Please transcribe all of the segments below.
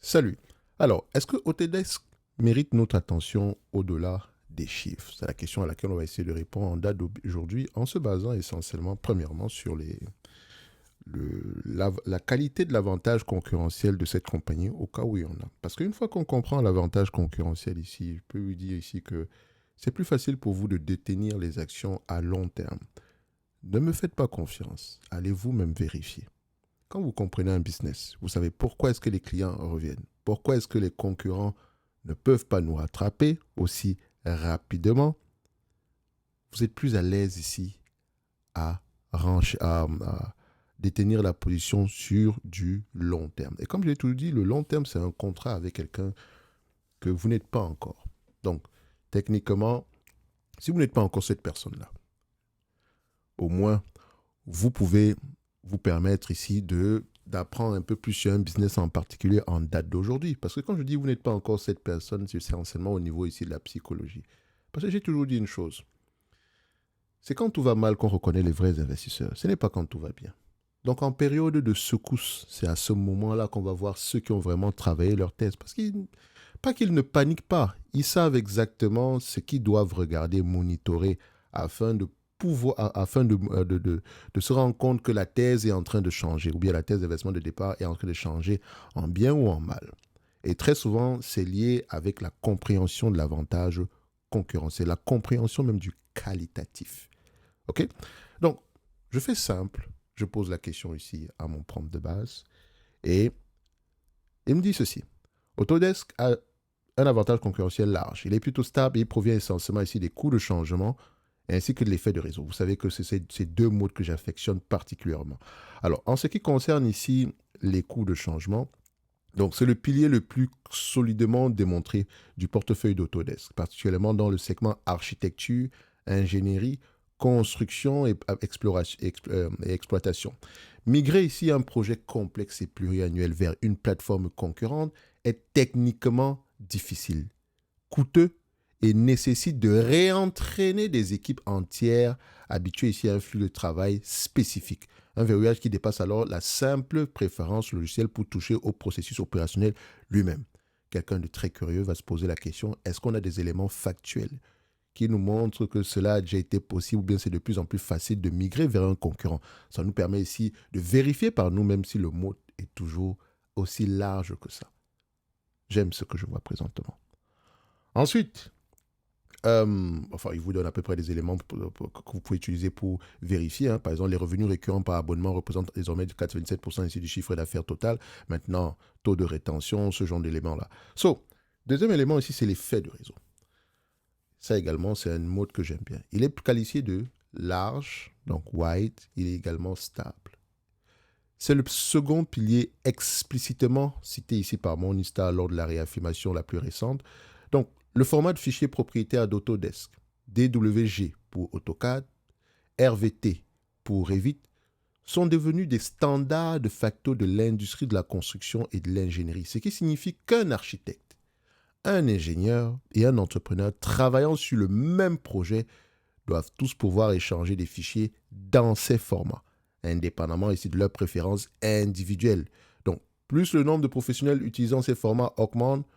Salut. Alors, est-ce que Autodesk mérite notre attention au-delà des chiffres? C'est la question à laquelle on va essayer de répondre en date d'aujourd'hui en se basant essentiellement, premièrement, sur la qualité de l'avantage concurrentiel de cette compagnie au cas où il y en a. Parce qu'une fois qu'on comprend l'avantage concurrentiel ici, je peux vous dire ici que c'est plus facile pour vous de détenir les actions à long terme. Ne me faites pas confiance. Allez vous-même vérifier. Quand vous comprenez un business, vous savez pourquoi est-ce que les clients reviennent, pourquoi est-ce que les concurrents ne peuvent pas nous rattraper aussi rapidement, vous êtes plus à l'aise ici à, à détenir la position sur du long terme. Et comme je l'ai toujours dit, le long terme, c'est un contrat avec quelqu'un que vous n'êtes pas encore. Donc, techniquement, si vous n'êtes pas encore cette personne-là, au moins, vous pouvez vous permettre ici d'apprendre un peu plus sur un business en particulier en date d'aujourd'hui. Parce que quand je dis vous n'êtes pas encore cette personne, c'est essentiellement au niveau ici de la psychologie. Parce que j'ai toujours dit une chose, c'est quand tout va mal qu'on reconnaît les vrais investisseurs. Ce n'est pas quand tout va bien. Donc en période de secousse, c'est à ce moment-là qu'on va voir ceux qui ont vraiment travaillé leur thèse. Parce qu'ils, pas qu'ils ne paniquent pas, ils savent exactement ce qu'ils doivent regarder, monitorer afin de afin de se rendre compte que la thèse est en train de changer, ou bien la thèse d'investissement de départ est en train de changer en bien ou en mal. Et très souvent, c'est lié avec la compréhension de l'avantage concurrentiel, la compréhension même du qualitatif. OK? Donc, je fais simple. Je pose la question ici à mon prompt de base. Et il me dit ceci. Autodesk a un avantage concurrentiel large. Il est plutôt stable et il provient essentiellement ici des coûts de changement ainsi que de l'effet de réseau. Vous savez que c'est ces deux mots que j'affectionne particulièrement. Alors, en ce qui concerne ici les coûts de changement, donc c'est le pilier le plus solidement démontré du portefeuille d'Autodesk, particulièrement dans le segment architecture, ingénierie, construction et exploitation. Migrer ici un projet complexe et pluriannuel vers une plateforme concurrente est techniquement difficile, coûteux et nécessite de réentraîner des équipes entières habituées ici à un flux de travail spécifique. Un verrouillage qui dépasse alors la simple préférence logicielle pour toucher au processus opérationnel lui-même. Quelqu'un de très curieux va se poser la question, est-ce qu'on a des éléments factuels qui nous montrent que cela a déjà été possible ou bien c'est de plus en plus facile de migrer vers un concurrent? Ça nous permet ici de vérifier par nous-mêmes si le mot est toujours aussi large que ça. J'aime ce que je vois présentement. Ensuite, enfin, il vous donne à peu près des éléments que vous pouvez utiliser pour vérifier. Hein. Par exemple, les revenus récurrents par abonnement représentent désormais 4,27% ici du chiffre d'affaires total. Maintenant, taux de rétention, ce genre d'éléments-là. Deuxième élément ici, c'est l'effet de réseau. Ça également, c'est un mot que j'aime bien. Il est qualifié de large, donc wide. Il est également stable. C'est le second pilier explicitement cité ici par Morningstar lors de la réaffirmation la plus récente. Donc, le format de fichier propriétaire d'Autodesk, DWG pour AutoCAD, RVT pour Revit, sont devenus des standards de facto de l'industrie de la construction et de l'ingénierie, ce qui signifie qu'un architecte, un ingénieur et un entrepreneur travaillant sur le même projet doivent tous pouvoir échanger des fichiers dans ces formats, indépendamment ici de leurs préférences individuelles. Donc, plus le nombre de professionnels utilisant ces formats augmente,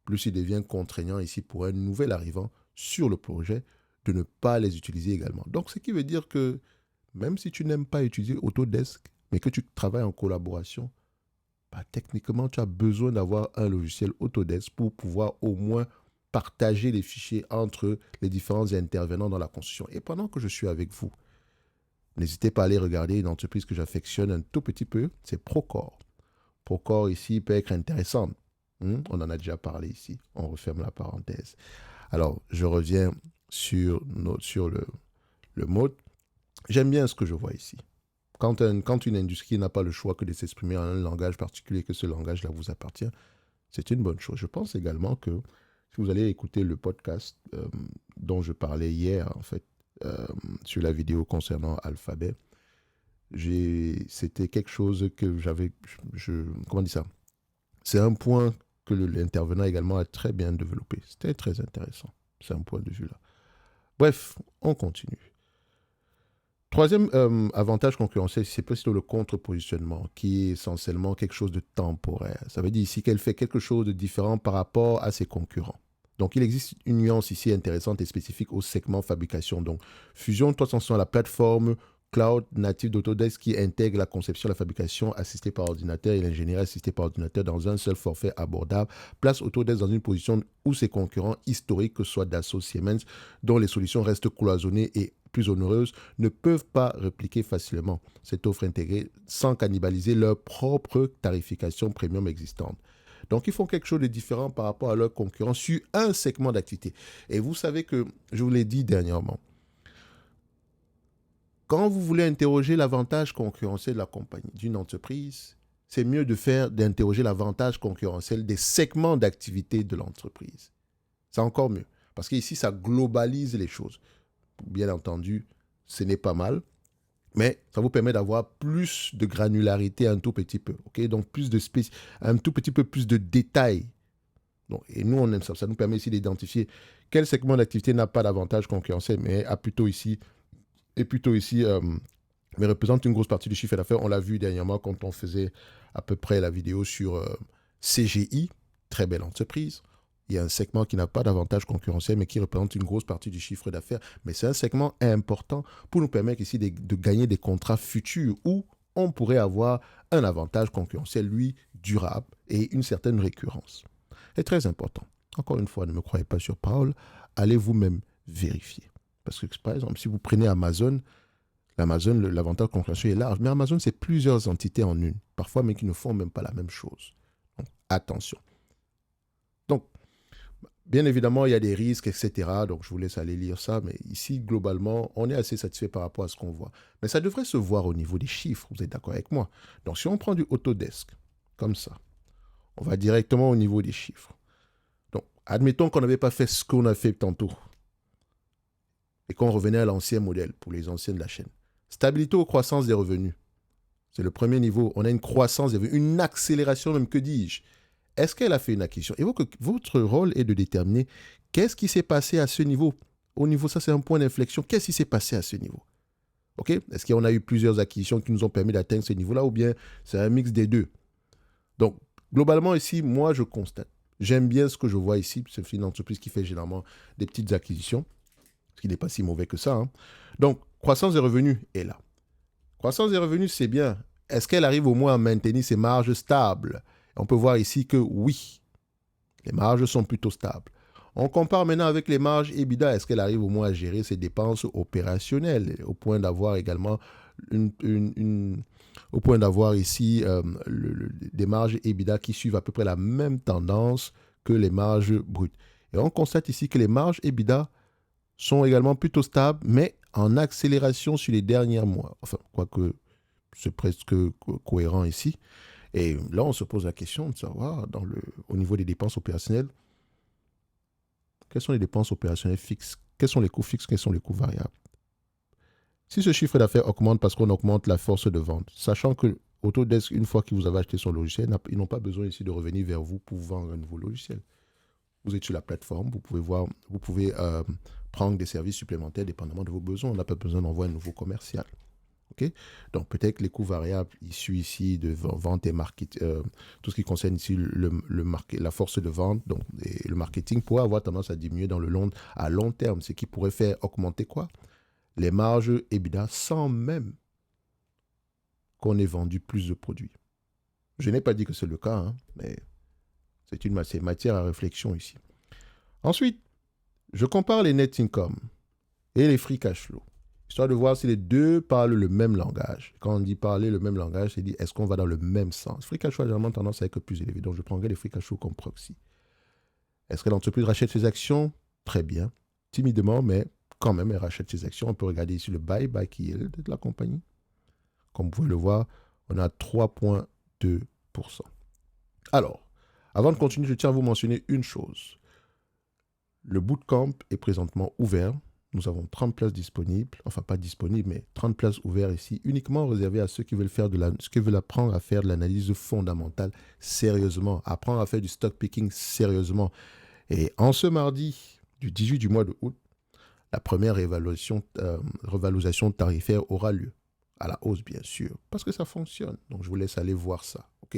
plus il devient contraignant ici pour un nouvel arrivant sur le projet de ne pas les utiliser également. Donc, ce qui veut dire que même si tu n'aimes pas utiliser Autodesk, mais que tu travailles en collaboration, bah, techniquement, tu as besoin d'avoir un logiciel Autodesk pour pouvoir au moins partager les fichiers entre les différents intervenants dans la construction. Et pendant que je suis avec vous, n'hésitez pas à aller regarder une entreprise que j'affectionne un tout petit peu, c'est Procore. Procore ici peut être intéressant. On en a déjà parlé ici. On referme la parenthèse. Alors, je reviens sur le mot. J'aime bien ce que je vois ici. Quand une industrie n'a pas le choix que de s'exprimer en un langage particulier, que ce langage-là vous appartient, c'est une bonne chose. Je pense également que si vous allez écouter le podcast dont je parlais hier, en fait, sur la vidéo concernant Alphabet, c'était quelque chose que j'avais... comment dire ça? C'est un point que l'intervenant également a très bien développé. C'était très intéressant. C'est un point de vue là. Bref, on continue. Troisième avantage concurrentiel, c'est plutôt le contre-positionnement, qui est essentiellement quelque chose de temporaire. Ça veut dire ici qu'elle fait quelque chose de différent par rapport à ses concurrents. Donc, il existe une nuance ici intéressante et spécifique au segment fabrication. Donc, Fusion 360, la plateforme cloud native d'Autodesk qui intègre la conception, la fabrication assistée par ordinateur et l'ingénierie assistée par ordinateur dans un seul forfait abordable, place Autodesk dans une position où ses concurrents historiques, que ce soit Dassault, Siemens, dont les solutions restent cloisonnées et plus onéreuses, ne peuvent pas répliquer facilement cette offre intégrée sans cannibaliser leur propre tarification premium existante. Donc, ils font quelque chose de différent par rapport à leurs concurrents sur un segment d'activité. Et vous savez que, je vous l'ai dit dernièrement, quand vous voulez interroger l'avantage concurrentiel de la compagnie, d'une entreprise, c'est mieux d'interroger l'avantage concurrentiel des segments d'activité de l'entreprise. C'est encore mieux. Parce qu'ici, ça globalise les choses. Bien entendu, ce n'est pas mal, mais ça vous permet d'avoir plus de granularité un tout petit peu. Okay? Donc, un tout petit peu plus de détails. Donc, et nous, on aime ça. Ça nous permet ici d'identifier quel segment d'activité n'a pas d'avantage concurrentiel, mais mais représente une grosse partie du chiffre d'affaires. On l'a vu dernièrement quand on faisait à peu près la vidéo sur CGI, très belle entreprise. Il y a un segment qui n'a pas d'avantage concurrentiel, mais qui représente une grosse partie du chiffre d'affaires. Mais c'est un segment important pour nous permettre ici de gagner des contrats futurs où on pourrait avoir un avantage concurrentiel, lui, durable et une certaine récurrence. C'est très important. Encore une fois, ne me croyez pas sur parole, allez vous-même vérifier. Parce que, par exemple, si vous prenez Amazon, l'avantage concurrentiel est large, mais Amazon, c'est plusieurs entités en une, parfois même qui ne font même pas la même chose. Donc, attention. Donc, bien évidemment, il y a des risques, etc. Donc, je vous laisse aller lire ça. Mais ici, globalement, on est assez satisfait par rapport à ce qu'on voit. Mais ça devrait se voir au niveau des chiffres. Vous êtes d'accord avec moi? Donc, si on prend du Autodesk, comme ça, on va directement au niveau des chiffres. Donc, admettons qu'on n'avait pas fait ce qu'on a fait tantôt et qu'on revenait à l'ancien modèle pour les anciens de la chaîne. Stabilité ou croissance des revenus. C'est le premier niveau. On a une croissance des revenus, une accélération même, que dis-je. Est-ce qu'elle a fait une acquisition? Et votre rôle est de déterminer qu'est-ce qui s'est passé à ce niveau. Au niveau, ça c'est un point d'inflexion. Qu'est-ce qui s'est passé à ce niveau? Ok? Est-ce qu'on a eu plusieurs acquisitions qui nous ont permis d'atteindre ce niveau-là ou bien c'est un mix des deux? Donc, globalement ici, moi je constate. J'aime bien ce que je vois ici. C'est une entreprise qui fait généralement des petites acquisitions, ce qui n'est pas si mauvais que ça. Hein. Donc, croissance des revenus est là. Croissance des revenus, c'est bien. Est-ce qu'elle arrive au moins à maintenir ses marges stables? On peut voir ici que oui, les marges sont plutôt stables. On compare maintenant avec les marges EBITDA. Est-ce qu'elle arrive au moins à gérer ses dépenses opérationnelles au point d'avoir également au point d'avoir ici des marges EBITDA qui suivent à peu près la même tendance que les marges brutes. Et on constate ici que les marges EBITDA sont également plutôt stables, mais en accélération sur les derniers mois. Enfin, quoique c'est presque cohérent ici. Et là, on se pose la question de savoir, au niveau des dépenses opérationnelles, quelles sont les dépenses opérationnelles fixes, quels sont les coûts fixes, quels sont les coûts variables. Si ce chiffre d'affaires augmente parce qu'on augmente la force de vente, sachant que Autodesk, une fois que vous avez acheté son logiciel, ils n'ont pas besoin ici de revenir vers vous pour vendre un nouveau logiciel. Vous êtes sur la plateforme, vous pouvez prendre des services supplémentaires dépendamment de vos besoins. On n'a pas besoin d'envoyer un nouveau commercial. Okay? Donc, peut-être les coûts variables issus ici de vente et marketing, tout ce qui concerne ici la force de vente donc, et le marketing pourrait avoir tendance à diminuer à long terme, ce qui pourrait faire augmenter quoi? Les marges EBITDA sans même qu'on ait vendu plus de produits. Je n'ai pas dit que c'est le cas, hein, mais c'est matière à réflexion ici. Ensuite, je compare les net income et les free cash flow, histoire de voir si les deux parlent le même langage. Quand on dit parler le même langage, c'est dire est-ce qu'on va dans le même sens. Free cash flow a généralement tendance à être plus élevé, donc je prendrai les free cash flow comme proxy. Est-ce que l'entreprise rachète ses actions? Très bien. Timidement, mais quand même, elle rachète ses actions. On peut regarder ici le buy-back yield de la compagnie. Comme vous pouvez le voir, on a 3,2%. Alors, avant de continuer, je tiens à vous mentionner une chose. Le bootcamp est présentement ouvert. Nous avons 30 places disponibles, enfin pas disponibles, mais 30 places ouvertes ici, uniquement réservées à ceux qui veulent apprendre à faire de l'analyse fondamentale sérieusement, apprendre à faire du stock picking sérieusement. Et en ce mardi, du 18 du mois de août, la première revalorisation tarifaire aura lieu. À la hausse, bien sûr, parce que ça fonctionne. Donc, je vous laisse aller voir ça, OK?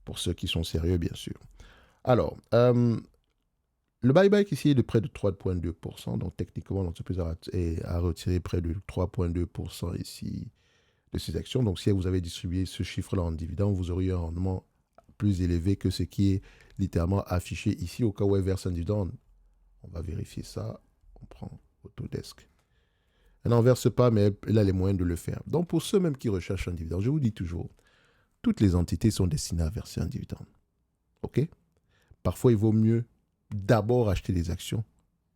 Pour ceux qui sont sérieux, bien sûr. Alors, le buyback ici est de près de 3,2%. Donc, techniquement, l'entreprise a retiré près de 3,2% ici de ses actions. Donc, si vous avez distribué ce chiffre-là en dividende, vous auriez un rendement plus élevé que ce qui est littéralement affiché ici au cas où elle verse un dividende. On va vérifier ça. On prend Autodesk. Elle n'en verse pas, mais elle a les moyens de le faire. Donc, pour ceux même qui recherchent un dividende, je vous dis toujours, toutes les entités sont destinées à verser un dividende. OK? Parfois, il vaut mieux d'abord acheter des actions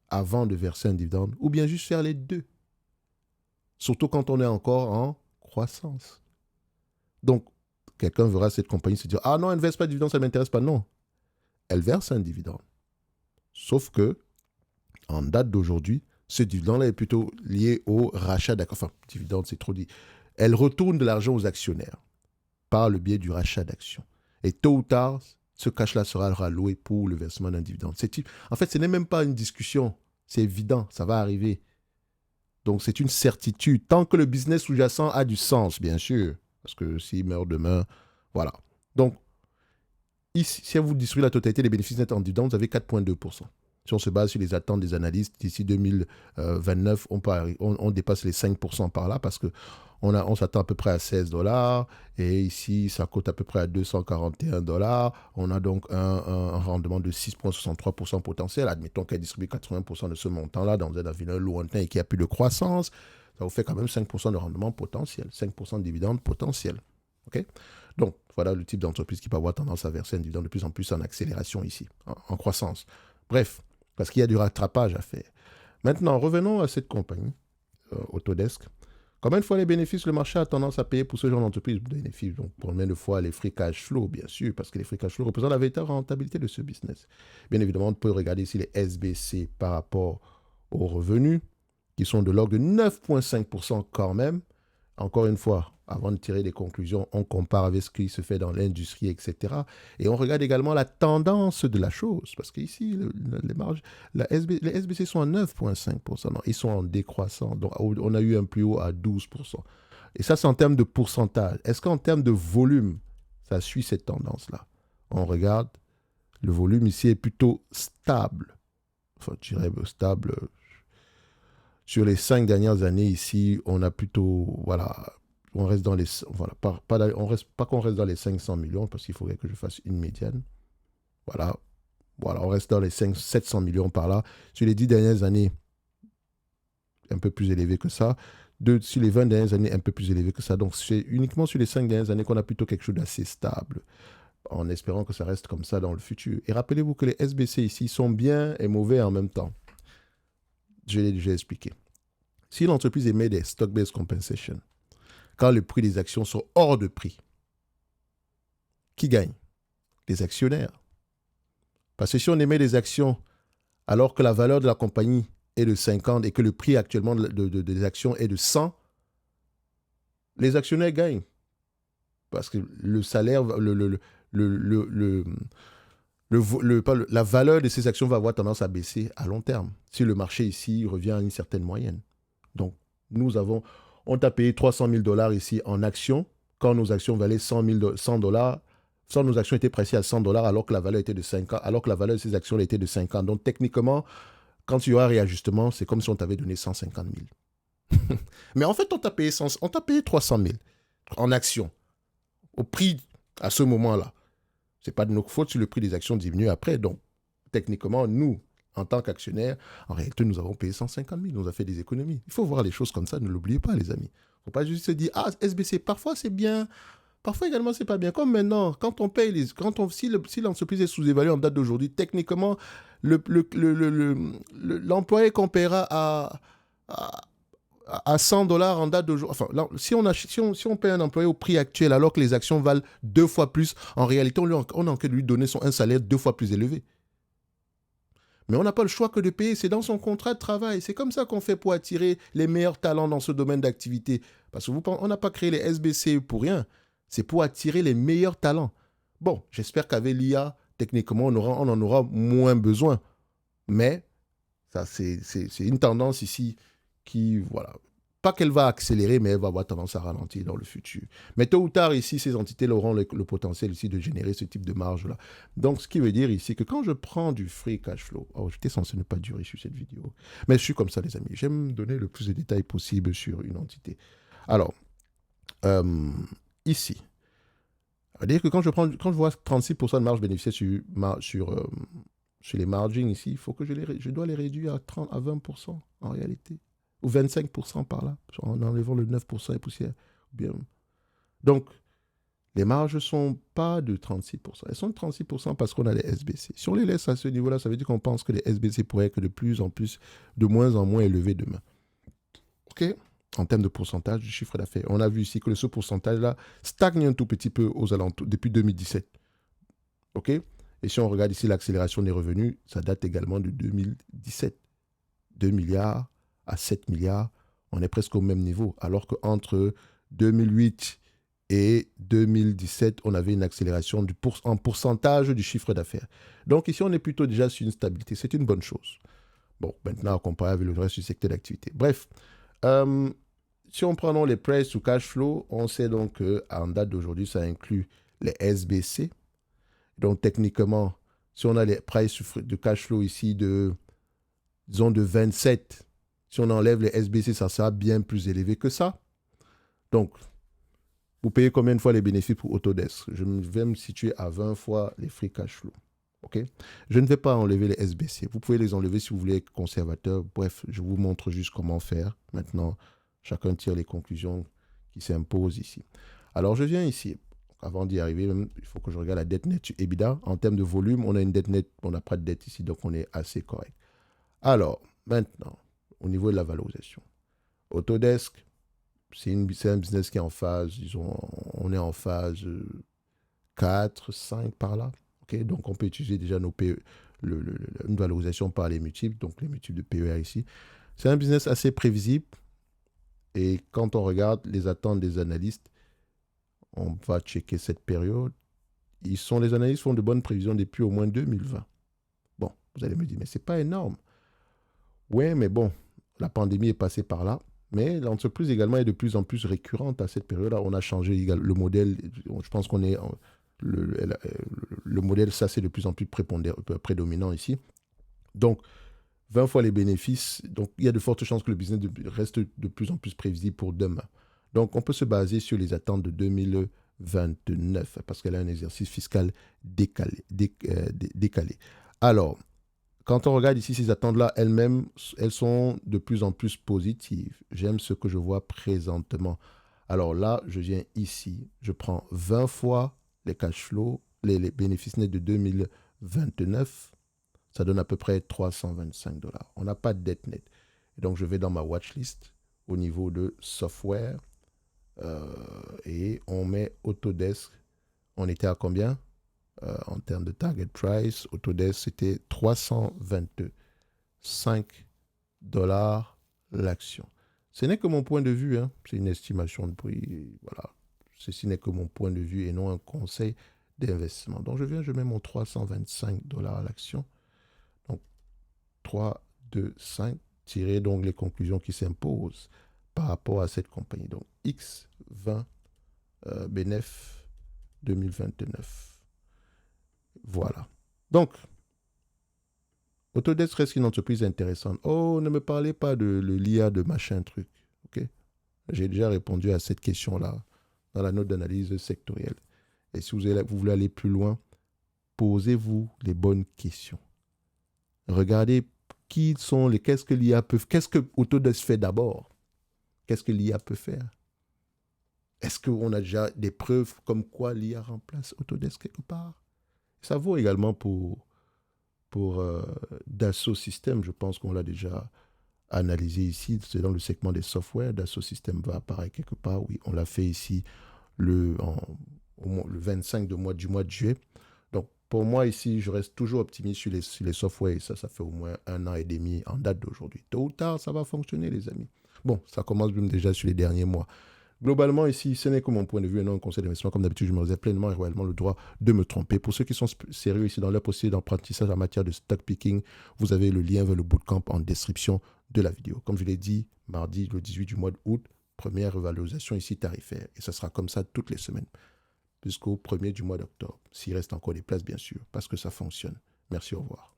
avant de verser un dividende, ou bien juste faire les deux. Surtout quand on est encore en croissance. Donc, quelqu'un verra cette compagnie se dire « Ah non, elle ne verse pas de dividende, ça ne m'intéresse pas. » Non, elle verse un dividende. Sauf que, en date d'aujourd'hui, ce dividende-là est plutôt lié au rachat d'actions. Enfin, dividende, c'est trop dit. Elle retourne de l'argent aux actionnaires par le biais du rachat d'actions. Et tôt ou tard, ce cash-là sera alloué pour le versement d'un dividende. En fait, ce n'est même pas une discussion. C'est évident, ça va arriver. Donc, c'est une certitude. Tant que le business sous-jacent a du sens, bien sûr. Parce que s'il meurt demain, voilà. Donc, ici, si vous distribuez la totalité des bénéfices nets en dividende, vous avez 4,2%. Si on se base sur les attentes des analystes, d'ici 2029, on dépasse les 5% par là parce qu'on s'attend à peu près à $16. Et ici, ça coûte à peu près à $241. On a donc un rendement de 6,63% potentiel. Admettons qu'elle distribue 80% de ce montant-là dans un avenir lointain et qu'il n'y a plus de croissance. Ça vous fait quand même 5% de rendement potentiel, 5% de dividende potentiel. OK? Donc, voilà le type d'entreprise qui peut avoir tendance à verser un dividende de plus en plus en accélération ici, en croissance. Bref, parce qu'il y a du rattrapage à faire. Maintenant, revenons à cette compagnie, Autodesk. Combien de fois les bénéfices le marché a tendance à payer pour ce genre d'entreprise? Bénéfices, donc combien de fois les free cash flow, bien sûr, parce que les free cash flow représentent la véritable rentabilité de ce business. Bien évidemment, on peut regarder ici les SBC par rapport aux revenus, qui sont de l'ordre de 9,5% quand même. Encore une fois, avant de tirer des conclusions, on compare avec ce qui se fait dans l'industrie, etc. Et on regarde également la tendance de la chose. Parce qu'ici, les marges, les SBC sont à 9,5%. Non, ils sont en décroissant. Donc, on a eu un plus haut à 12%. Et ça, c'est en termes de pourcentage. Est-ce qu'en termes de volume, ça suit cette tendance-là? On regarde, le volume ici est plutôt stable. Enfin, je dirais stable. Sur les 5 dernières années ici, on a plutôt, voilà, on reste dans les, voilà, pas qu'on reste dans les 500 millions, parce qu'il faudrait que je fasse une médiane. Voilà, on reste dans les 700 millions par là. Sur les 10 dernières années, un peu plus élevé que ça. Sur les 20 dernières années, un peu plus élevé que ça. Donc, c'est uniquement sur les 5 dernières années qu'on a plutôt quelque chose d'assez stable, en espérant que ça reste comme ça dans le futur. Et rappelez-vous que les SBC ici sont bien et mauvais en même temps. Je l'ai déjà expliqué. Si l'entreprise émet des stock-based compensation, quand le prix des actions sont hors de prix, qui gagne? Les actionnaires. Parce que si on émet des actions alors que la valeur de la compagnie est de 50 et que le prix actuellement des actions est de 100, les actionnaires gagnent. Parce que le salaire, la valeur de ces actions va avoir tendance à baisser à long terme, si le marché ici revient à une certaine moyenne. Donc, on t'a payé $300 000 ici en actions, quand nos actions valaient $100. Nos actions étaient pricées à $100 alors que la valeur était de 50, alors que la valeur de ces actions était de 50. Donc, techniquement, quand il y aura réajustement, c'est comme si on t'avait donné 150 000. Mais en fait, on t'a payé 300 000 en actions, au prix à ce moment-là. Ce n'est pas de notre faute si le prix des actions diminue après. Donc, techniquement, nous, en tant qu'actionnaires, en réalité, nous avons payé 150 000, nous avons fait des économies. Il faut voir les choses comme ça, ne l'oubliez pas, les amis. Il ne faut pas juste se dire, ah, SBC, parfois c'est bien, parfois également c'est pas bien. Comme maintenant, quand on paye, si l'entreprise est sous-évaluée en date d'aujourd'hui, techniquement, l'employé qu'on paiera à $100 en date d'aujourd'hui. Enfin, là, si on paye un employé au prix actuel alors que les actions valent 2 fois plus, en réalité, on a en train de lui donner un salaire 2 fois plus élevé. Mais on n'a pas le choix que de payer, c'est dans son contrat de travail. C'est comme ça qu'on fait pour attirer les meilleurs talents dans ce domaine d'activité. Parce qu'on n'a pas créé les SBC pour rien. C'est pour attirer les meilleurs talents. Bon, j'espère qu'avec l'IA, techniquement, on en aura moins besoin. Mais Ça, c'est une tendance ici qui, voilà, pas qu'elle va accélérer, mais elle va avoir tendance à ralentir dans le futur. Mais tôt ou tard, ici, ces entités auront le potentiel ici de générer ce type de marge-là. Donc, ce qui veut dire ici que quand je prends du free cash flow, oh, j'étais censé ne pas durer sur cette vidéo, mais je suis comme ça, les amis. J'aime donner le plus de détails possible sur une entité. Alors, ici, ça veut dire que quand je vois 36% de marge bénéficiaire sur les margins ici, il faut que je dois les réduire à 30 à 20% en réalité. Ou 25% par là, en enlevant le 9% et poussière. Bien. Donc, les marges ne sont pas de 36%. Elles sont de 36% parce qu'on a les SBC. Si on les laisse à ce niveau-là, ça veut dire qu'on pense que les SBC pourraient être de plus en plus, de moins en moins élevés demain. OK? En termes de pourcentage du chiffre d'affaires. On a vu ici que ce pourcentage-là stagne un tout petit peu aux alentours depuis 2017. OK? Et si on regarde ici l'accélération des revenus, ça date également de 2017. 2 milliards à 7 milliards, on est presque au même niveau. Alors qu'entre 2008 et 2017, on avait une accélération en pourcentage du chiffre d'affaires. Donc ici, on est plutôt déjà sur une stabilité. C'est une bonne chose. Bon, maintenant, à comparer avec le reste du secteur d'activité. Bref, si on prend donc les price to cash flow, on sait donc qu'en date d'aujourd'hui, ça inclut les SBC. Donc techniquement, si on a les price de cash flow ici disons de 27, si on enlève les SBC, ça sera bien plus élevé que ça. Donc, vous payez combien de fois les bénéfices pour Autodesk? Je vais me situer à 20 fois les free cash flow. Okay? Je ne vais pas enlever les SBC. Vous pouvez les enlever si vous voulez être conservateur. Bref, je vous montre juste comment faire. Maintenant, chacun tire les conclusions qui s'imposent ici. Alors, je viens ici. Avant d'y arriver, il faut que je regarde la dette nette sur EBITDA. En termes de volume, on a une dette nette, on n'a pas de dette ici, donc on est assez correct. Alors, maintenant, au niveau de la valorisation. Autodesk, c'est un business qui est en phase, disons, on est en phase 4, 5 par là. Okay? Donc, on peut utiliser déjà nos PE, une valorisation par les multiples, donc les multiples de PER ici. C'est un business assez prévisible. Et quand on regarde les attentes des analystes, on va checker cette période. Les analystes font de bonnes prévisions depuis au moins 2020. Bon, vous allez me dire, mais ce n'est pas énorme. Oui, mais bon, la pandémie est passée par là. Mais l'entreprise également est de plus en plus récurrente à cette période-là. On a changé le modèle. Je pense qu'on est... Le modèle, ça, c'est de plus en plus prédominant ici. Donc, 20 fois les bénéfices. Donc, il y a de fortes chances que le business reste de plus en plus prévisible pour demain. Donc, on peut se baser sur les attentes de 2029 parce qu'elle a un exercice fiscal décalé. Alors, quand on regarde ici ces attentes-là, elles-mêmes, elles sont de plus en plus positives. J'aime ce que je vois présentement. Alors là, je viens ici, je prends 20 fois les cash flows, les bénéfices nets de 2029. Ça donne à peu près 325 $. On n'a pas de dette nette. Donc, je vais dans ma watchlist au niveau de software et on met Autodesk. On était à combien en termes de target price? Autodesk, c'était 325 $ l'action. Ce n'est que mon point de vue, hein. C'est une estimation de prix. Voilà. Ceci n'est que mon point de vue et non un conseil d'investissement. Donc, je mets mon 325 $ à l'action. Donc, 3, 2, 5, tirer donc les conclusions qui s'imposent par rapport à cette compagnie. Donc, X20 BNF 2029. Voilà. Donc, Autodesk reste une entreprise intéressante. Oh, ne me parlez pas de l'IA de machin truc. Ok? J'ai déjà répondu à cette question-là dans la note d'analyse sectorielle. Et si vous voulez aller plus loin, posez-vous les bonnes questions. Regardez qu'est-ce que l'IA peut faire. Qu'est-ce que Autodesk fait d'abord? Qu'est-ce que l'IA peut faire? Est-ce qu'on a déjà des preuves comme quoi l'IA remplace Autodesk quelque part? Ça vaut également pour Dassault Systèmes. Je pense qu'on l'a déjà analysé ici. C'est dans le segment des softwares. Dassault Systèmes va apparaître quelque part. Oui, on l'a fait ici le 25 du mois de juillet. Donc, pour moi, ici, je reste toujours optimiste sur les softwares. Et ça fait au moins 1 an et demi en date d'aujourd'hui. Tôt ou tard, ça va fonctionner, les amis. Bon, ça commence même déjà sur les derniers mois. Globalement, ici, ce n'est que mon point de vue et non un conseil d'investissement. Comme d'habitude, je me réserve pleinement et royalement le droit de me tromper. Pour ceux qui sont sérieux ici dans leur processus d'apprentissage en matière de stock picking, vous avez le lien vers le bootcamp en description de la vidéo. Comme je l'ai dit, mardi, le 18 du mois d'août, première revalorisation ici tarifaire. Et ça sera comme ça toutes les semaines, jusqu'au 1er du mois d'octobre. S'il reste encore des places, bien sûr, parce que ça fonctionne. Merci, au revoir.